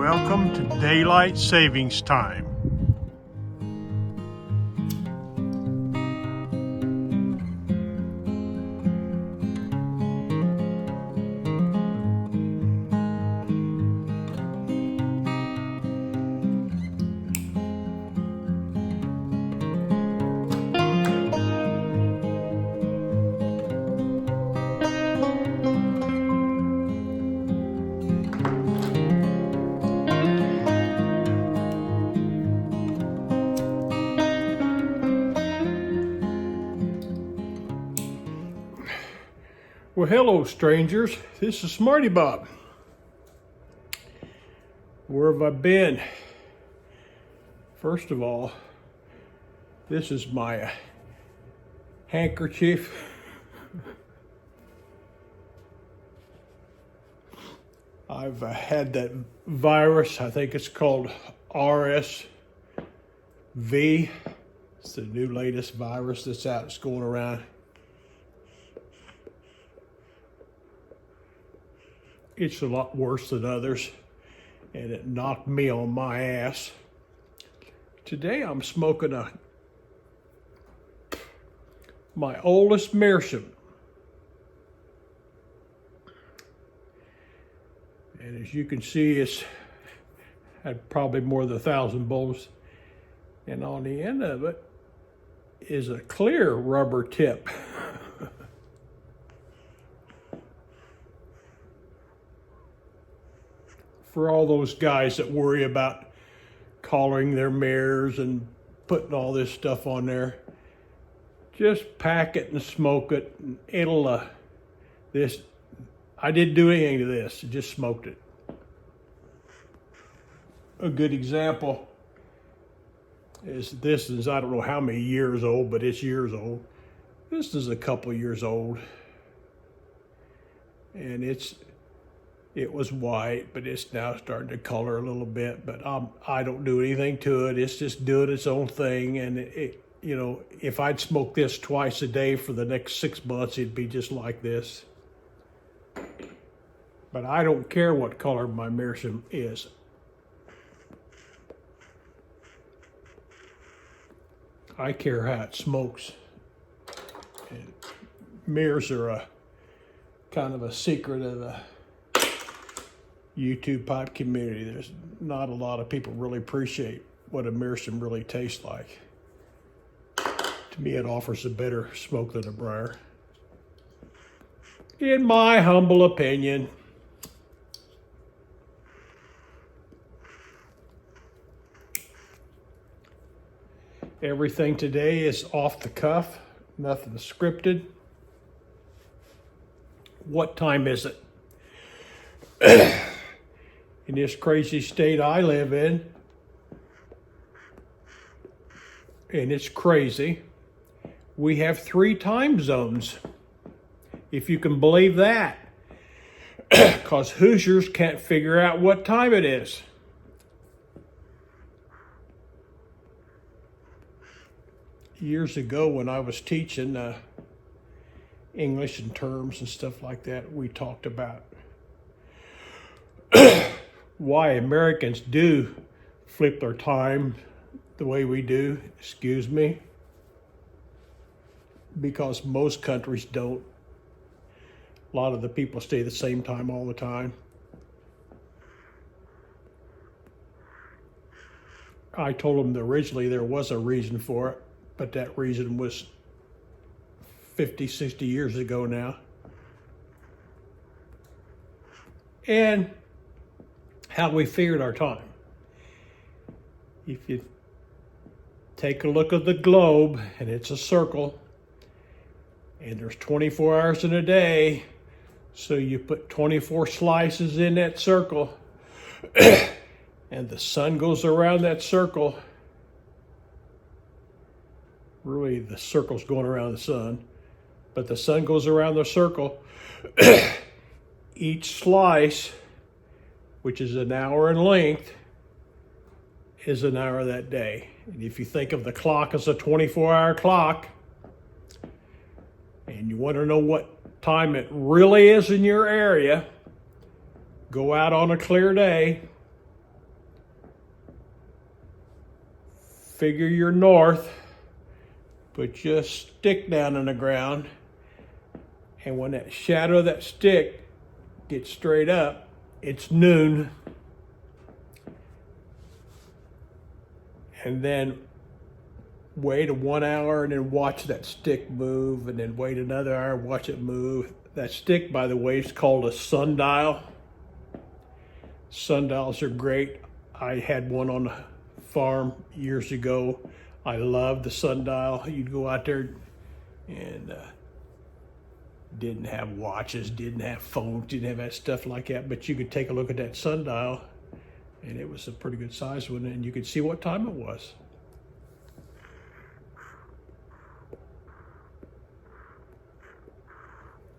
Welcome to Daylight Savings Time. Well, hello, strangers. This is Smarty Bob. Where have I been? First of all, this is my handkerchief. I've had that virus. I think it's called RSV. It's the new latest virus that's out. It's going around. It's a lot worse than others, and it knocked me on my ass. Today I'm smoking my oldest Meerschaum. And as you can see, it's had probably more than 1,000 bulbs. And on the end of it is a clear rubber tip. For all those guys that worry about collaring their mirrors and putting all this stuff on there, just pack it and smoke it. And it'll, I didn't do anything to this, I just smoked it. A good example is this is, I don't know how many years old, but it's years old. This is a couple years old. And it was white, but it's now starting to color a little bit, but I don't do anything to it. It's just doing its own thing. And it, you know, if I'd smoke this twice a day for the next 6 months, it'd be just like this. But I don't care what color my Meerschaum is. I care how it smokes. And mirrors are a kind of a secret of the YouTube pipe community. There's not a lot of people really appreciate what a Meerschaum really tastes like. To me, it offers a better smoke than a briar, in my humble opinion. Everything today is off the cuff, nothing scripted. What time is it? In this crazy state I live in, and it's crazy, we have 3 time zones, if you can believe that, because Hoosiers can't figure out what time it is. Years ago when I was teaching English and terms and stuff like that, we talked about why Americans do flip their time the way we do, excuse me, because most countries don't. A lot of the people stay the same time all the time. I told them that originally there was a reason for it, but that reason was 50, 60 years ago now. And how we figured our time. If you take a look at the globe, and it's a circle, and there's 24 hours in a day, so you put 24 slices in that circle, and the sun goes around that circle. Really, the circle's going around the sun, but the sun goes around the circle. Each slice, which is an hour in length, is an hour that day. And if you think of the clock as a 24-hour clock, and you want to know what time it really is in your area, go out on a clear day figure you're north, put your stick down in the ground, and when that shadow of that stick gets straight up, it's noon. And then wait 1 hour and then watch that stick move, and then wait another hour, watch it move. That stick, by the way, is called a sundial. Sundials are great. I had one on the farm years ago. I loved the sundial. You'd go out there and didn't have watches, didn't have phones, didn't have that stuff like that, but you could take a look at that sundial, and it was a pretty good size one, and you could see what time it was.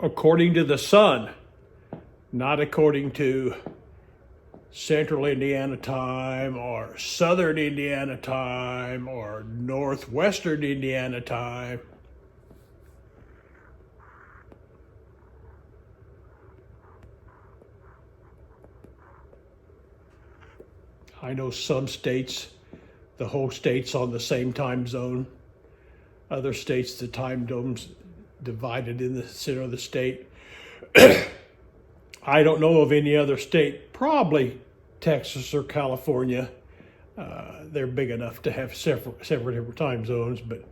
According to the sun, not according to Central Indiana time or Southern Indiana time or Northwestern Indiana time. I know some states, the whole state's on the same time zone. Other states, the time zone's divided in the center of the state. I don't know of any other state, probably Texas or California. They're big enough to have several different time zones, but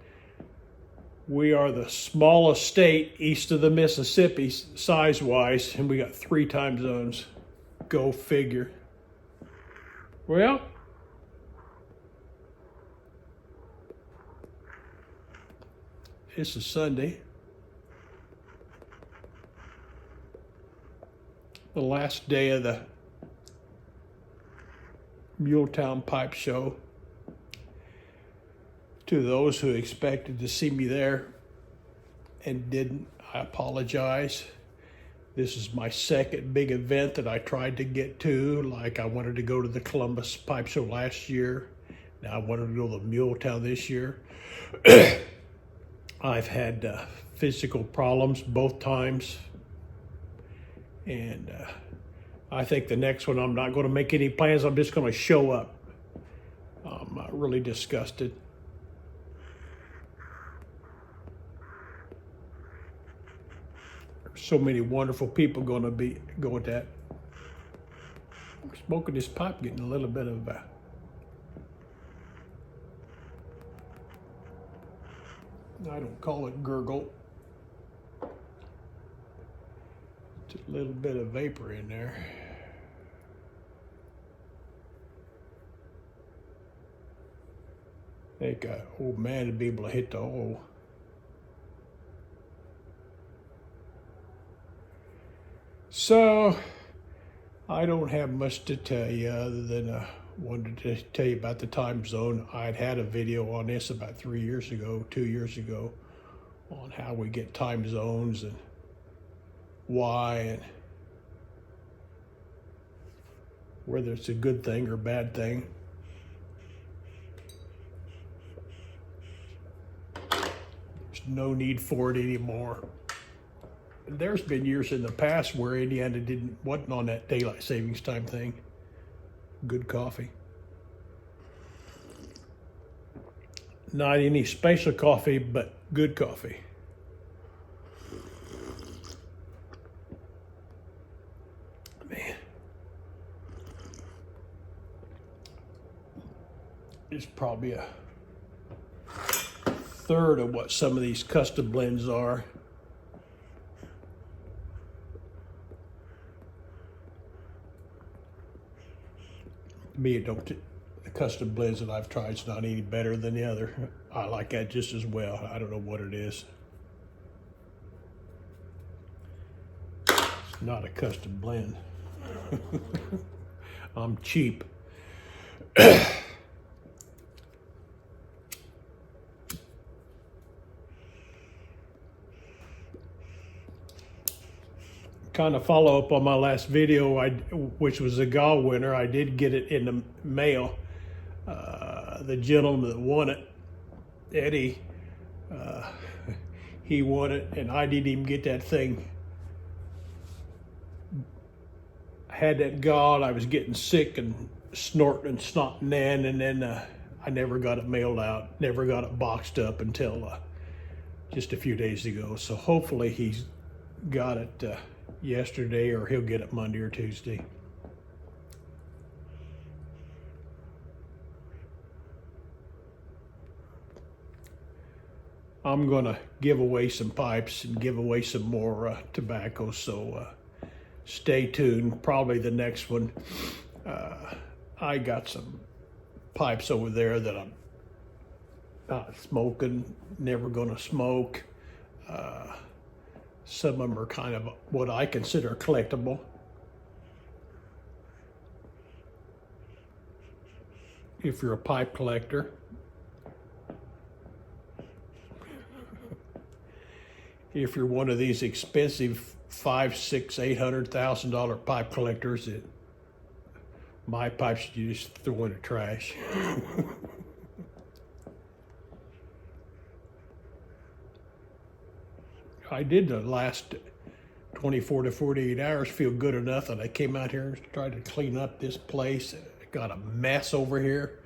we are the smallest state east of the Mississippi size-wise, and we got 3 time zones. Go figure. Well, this is Sunday, the last day of the Muletown Pipe Show. To those who expected to see me there and didn't, I apologize. This is my second big event that I tried to get to. Like, I wanted to go to the Columbus Pipe Show last year. Now I wanted to go to Muletown this year. I've had physical problems both times. And I think the next one, I'm not going to make any plans. I'm just going to show up. I'm really disgusted. There's so many wonderful people going to go with that. I'm smoking this pipe, getting a little bit of I don't call it gurgle. Just a little bit of vapor in there. I think an old man to be able to hit the hole. So, I don't have much to tell you other than wanted to tell you about the time zone. I'd had a video on this about 3 years ago, 2 years ago, on how we get time zones and why and whether it's a good thing or a bad thing. There's no need for it anymore. There's been years in the past where Indiana wasn't on that daylight savings time thing. Good coffee. Not any special coffee, but good coffee. Man. It's probably a third of what some of these custom blends are. Me, the custom blends that I've tried is not any better than the other. I like that just as well. I don't know what it is. It's not a custom blend. I'm cheap. Kind of follow up on my last video, which was the gall winner. I did get it in the mail. The gentleman that won it, Eddie, he won it, and I didn't even get that thing. I had that gall. I was getting sick and snorting and snotting then, and then I I never got it mailed out, never got it boxed up until just a few days ago. So hopefully he's got it yesterday, or he'll get it Monday or Tuesday. I'm gonna give away some pipes and give away some more tobacco, so stay tuned. Probably the next one. I got some pipes over there that I'm not smoking, never gonna smoke. Some of them are kind of what I consider collectible. If you're a pipe collector. If you're one of these expensive $500,000, $600,000, $800,000 pipe collectors, my pipes you just throw in the trash. I did the last 24 to 48 hours feel good enough that I came out here and tried to clean up this place. I got a mess over here.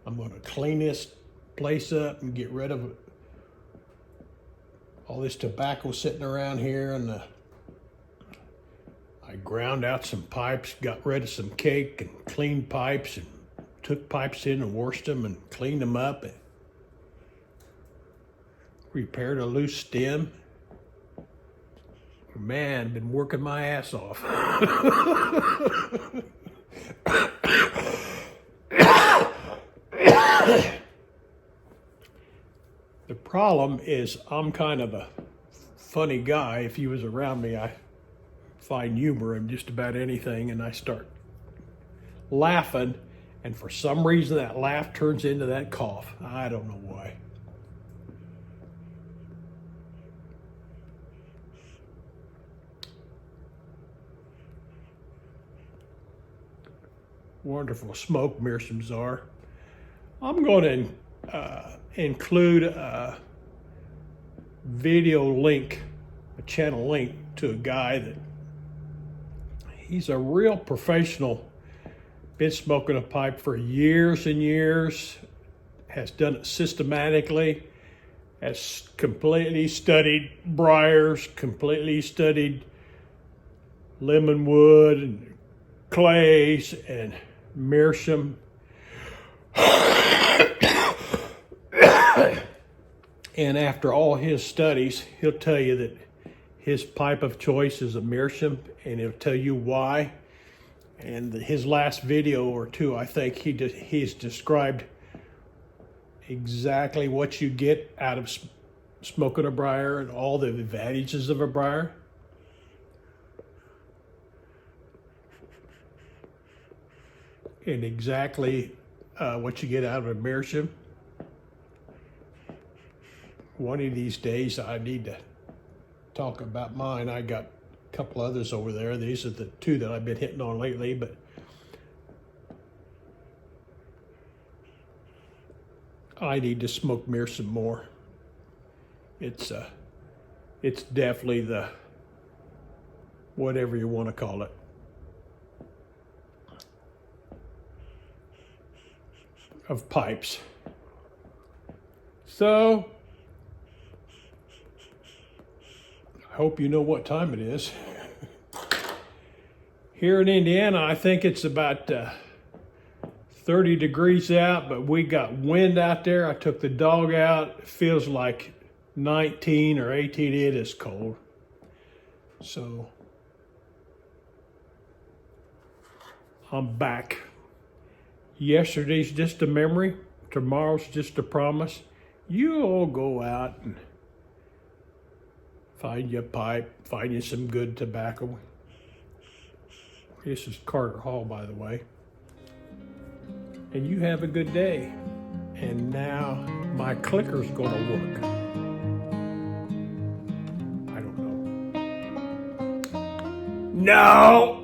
I'm going to clean this place up and get rid of all this tobacco sitting around here, and I ground out some pipes, got rid of some cake, and cleaned pipes, and took pipes in and washed them and cleaned them up, and repaired a loose stem. Man, been working my ass off. The problem is I'm kind of a funny guy. If you was around me, I find humor in just about anything, and I start laughing, and for some reason that laugh turns into that cough. I don't know why. Wonderful smoke meerschaums are. I'm going to include a video link, a channel link to a guy that he's a real professional, been smoking a pipe for years and years, has done it systematically, has completely studied briars, completely studied lemon wood and clays and meerschaum. And after all his studies, he'll tell you that his pipe of choice is a meerschaum, and he'll tell you why. And his last video or two, I think he's described exactly what you get out of smoking a briar and all the advantages of a briar. And exactly what you get out of a meerschaum. One of these days I need to talk about mine. I got a couple others over there. These are the two that I've been hitting on lately, but I need to smoke meerschaum more. It's definitely the whatever you want to call it. Of pipes. So I hope you know what time it is. Here in Indiana, I think it's about 30 degrees out, but we got wind out there. I took the dog out. It feels like 19 or 18. It is cold. So I'm back. Yesterday's just a memory. Tomorrow's just a promise. You all go out and find you a pipe, find you some good tobacco. This is Carter Hall, by the way. And you have a good day. And now my clicker's gonna work. I don't know. No!